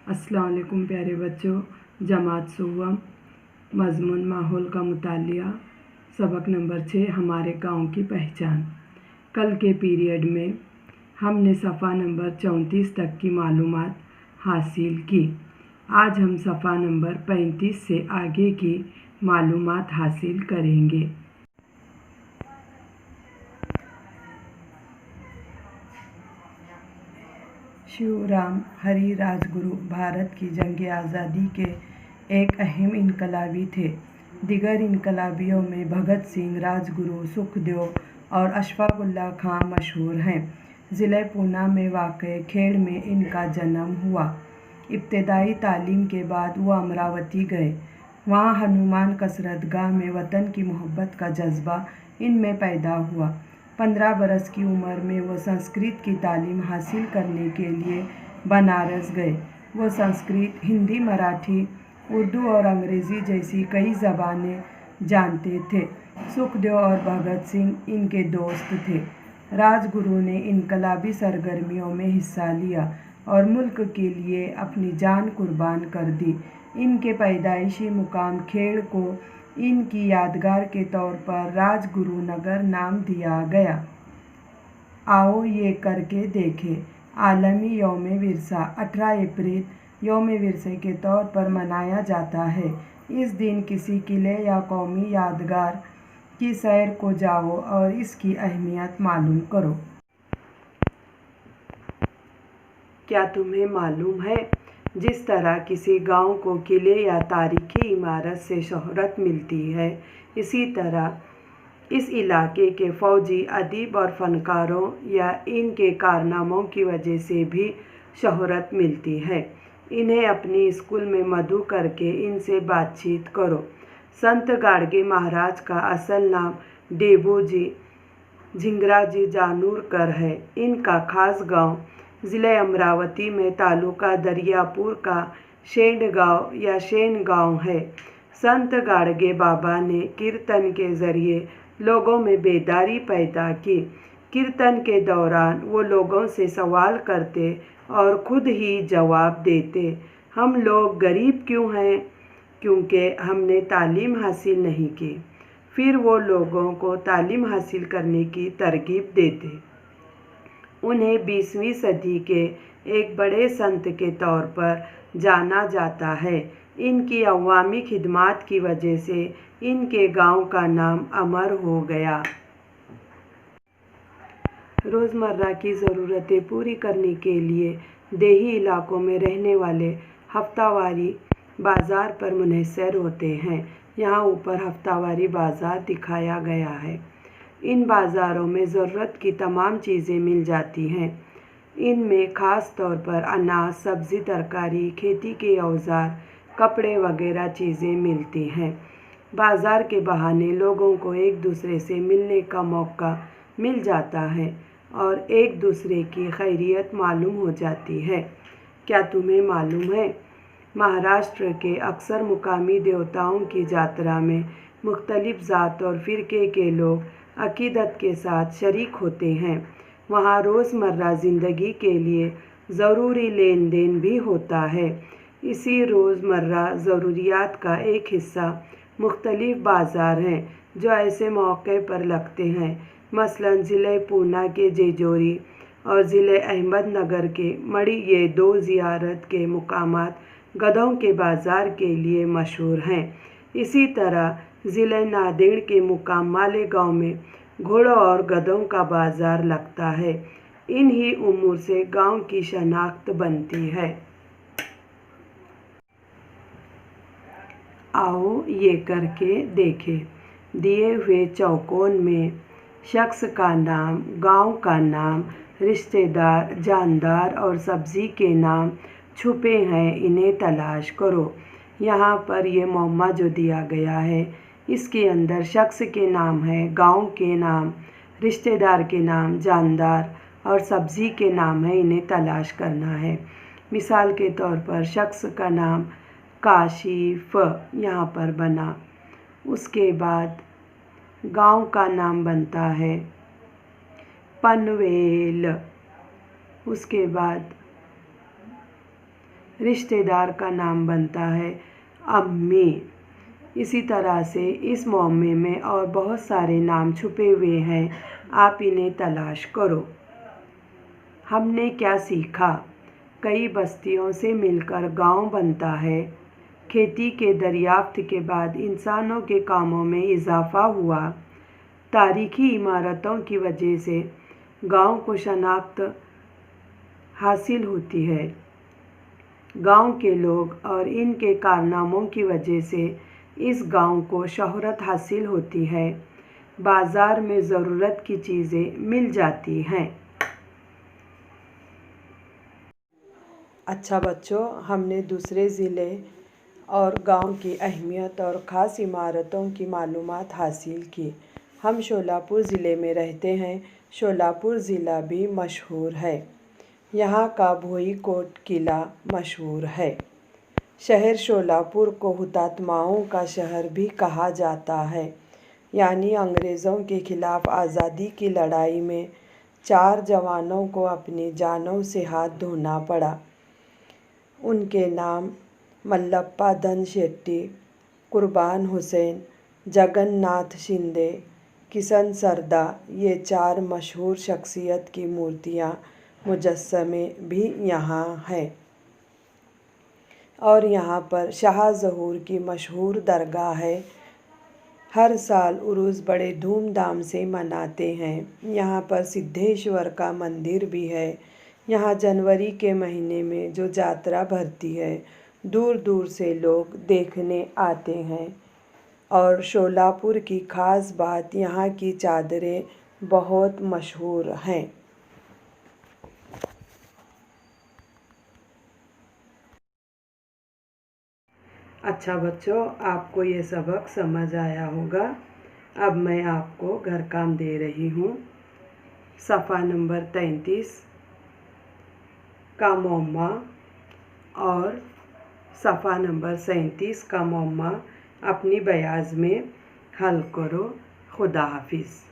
अस्सलाम वालेकुम प्यारे बच्चों। जमात सुवम मज़मून माहौल का मुतालिया सबक नंबर 6 हमारे गांव की पहचान। कल के पीरियड में हमने सफ़ा नंबर 34 तक की मालूमात हासिल की। आज हम सफ़ा नंबर 35 से आगे की मालूमात हासिल करेंगे। शिवराम हरी राजगुरु भारत की जंग आज़ादी के एक अहम इनकलाबी थे। दिगर इनकलाबियों में भगत सिंह, राजगुरु, सुखदेव और अशफाक उल्लाह खां मशहूर हैं। ज़िले पूना में वाक़े खेड़ में इनका जन्म हुआ। इब्तदाई तालीम के बाद वो अमरावती गए। वहाँ हनुमान कसरतगाह में वतन की मोहब्बत का जज्बा इनमें पैदा हुआ। 15 बरस की उम्र में वो संस्कृत की तालीम हासिल करने के लिए बनारस गए। वो संस्कृत, हिंदी, मराठी, उर्दू और अंग्रेज़ी जैसी कई ज़बानें जानते थे। सुखदेव और भगत सिंह इनके दोस्त थे। राजगुरु ने इनकलाबी सरगर्मियों में हिस्सा लिया और मुल्क के लिए अपनी जान कुर्बान कर दी। इनके पैदाइशी मुकाम खेड़ को इनकी यादगार के तौर पर राजगुरु नगर नाम दिया गया। आओ ये करके देखें। आलमी यौम विरसा 18 अप्रैल यौम विरसे के तौर पर मनाया जाता है। इस दिन किसी किले या कौमी यादगार की सैर को जाओ और इसकी अहमियत मालूम करो। क्या तुम्हें मालूम है, जिस तरह किसी गांव को किले या तारीखी इमारत से शोहरत मिलती है, इसी तरह इस इलाके के फ़ौजी, अदीब और फ़नकारों या इनके कारनामों की वजह से भी शोहरत मिलती है। इन्हें अपनी स्कूल में मधु करके इनसे बातचीत करो। संत गाडगे महाराज का असल नाम डेबूजी झिंगराजी जानूरकर है। इनका खास गांव ज़िले अमरावती में तालुका दरियापुर का शेंड गांव या शेन गांव है। संत गाडगे बाबा ने कीर्तन के ज़रिए लोगों में बेदारी पैदा की। कीर्तन के दौरान वो लोगों से सवाल करते और खुद ही जवाब देते। हम लोग गरीब क्यों हैं? क्योंकि हमने तालीम हासिल नहीं की। फिर वो लोगों को तालीम हासिल करने की तरगीब देते। उन्हें 20वीं सदी के एक बड़े संत के तौर पर जाना जाता है। इनकी अवामी खिदमात की वजह से इनके गांव का नाम अमर हो गया। रोज़मर्रा की ज़रूरतें पूरी करने के लिए देही इलाकों में रहने वाले हफ्तावारी बाज़ार पर मुनहसर होते हैं। यहाँ ऊपर हफ्तावारी बाज़ार दिखाया गया है। इन बाज़ारों में ज़रूरत की तमाम चीज़ें मिल जाती हैं। इनमें ख़ास तौर पर अनाज, सब्ज़ी, तरकारी, खेती के औज़ार, कपड़े वगैरह चीज़ें मिलती हैं। बाज़ार के बहाने लोगों को एक दूसरे से मिलने का मौका मिल जाता है और एक दूसरे की खैरियत मालूम हो जाती है। क्या तुम्हें मालूम है, महाराष्ट्र के अक्सर मुकामी देवताओं की यात्रा में मुख्तलिफ ज़ात और फ़िरके के लोग अक़ीदत के साथ शरीक होते हैं। वहाँ रोज़मर्रा ज़िंदगी के लिए ज़रूरी लेन देन भी होता है। इसी रोज़मर्रा ज़रूरियात का एक हिस्सा मुख्तलिफ बाज़ार हैं जो ऐसे मौके पर लगते हैं। मसलन ज़िले पूना के जेजोरी और ज़िले अहमदनगर के मड़ी, ये 2 ज़ियारत के मुकामात गधों के बाज़ार के लिए मशहूर हैं। इसी तरह ज़िले नांदेड़ के मुकाम मालेगांव में घोड़ों और गधों का बाज़ार लगता है। इन्हीं उमूर से गांव की शनाख्त बनती है। आओ ये करके देखें। दिए हुए चौकोन में शख्स का नाम, गांव का नाम, रिश्तेदार, जानदार और सब्ज़ी के नाम छुपे हैं। इन्हें तलाश करो। यहाँ पर ये मुअम्मा जो दिया गया है, इसके अंदर शख्स के नाम है, गांव के नाम, रिश्तेदार के नाम, जानदार और सब्ज़ी के नाम है। इन्हें तलाश करना है। मिसाल के तौर पर शख्स का नाम काशिफ़ यहाँ पर बना। उसके बाद गांव का नाम बनता है पनवेल। उसके बाद رشتہ دار کا نام بنتا ہے امی۔ اسی طرح سے اس معمے میں اور بہت سارے نام چھپے ہوئے ہیں، آپ انہیں تلاش کرو۔ ہم نے کیا سیکھا؟ کئی بستیوں سے مل کر گاؤں بنتا ہے۔ کھیتی کے دریافت کے بعد انسانوں کے کاموں میں اضافہ ہوا۔ تاریخی عمارتوں کی وجہ سے گاؤں کو شناخت حاصل ہوتی ہے۔ گاؤں کے لوگ اور ان کے کارناموں کی وجہ سے اس گاؤں کو شہرت حاصل ہوتی ہے۔ بازار میں ضرورت کی چیزیں مل جاتی ہیں۔ اچھا بچوں، ہم نے دوسرے ضلع اور گاؤں کی اہمیت اور خاص عمارتوں کی معلومات حاصل کی۔ ہم شولاپور ضلع میں رہتے ہیں۔ شولاپور ضلع بھی مشہور ہے۔ یہاں کا بھوئی کوٹ قلعہ مشہور ہے۔ شہر شولاپور کو ہتاتماؤں کا شہر بھی کہا جاتا ہے، یعنی انگریزوں کے خلاف آزادی کی لڑائی میں 4 جوانوں کو اپنی جانوں سے ہاتھ دھونا پڑا۔ ان کے نام ملپا دھن شیٹی، قربان حسین، جگن ناتھ شندے، کشن سردا، یہ 4 مشہور شخصیت کی مورتیاں، مجسمے بھی یہاں ہیں۔ اور یہاں پر شاہ ظہور کی مشہور درگاہ ہے۔ ہر سال عرس بڑے دھوم دھام سے مناتے ہیں۔ یہاں پر سدھیشور کا مندر بھی ہے۔ یہاں جنوری کے مہینے میں جو جاترا بھرتی ہے، دور دور سے لوگ دیکھنے آتے ہیں۔ اور شولاپور کی خاص بات، یہاں کی چادریں بہت مشہور ہیں۔ اچھا بچوں، آپ کو یہ سبق سمجھ آیا ہوگا۔ اب میں آپ کو گھر کام دے رہی ہوں۔ صفحہ نمبر 33 کا معمہ اور صفحہ نمبر 37 کا معمہ اپنی بیاض میں حل کرو۔ خدا حافظ۔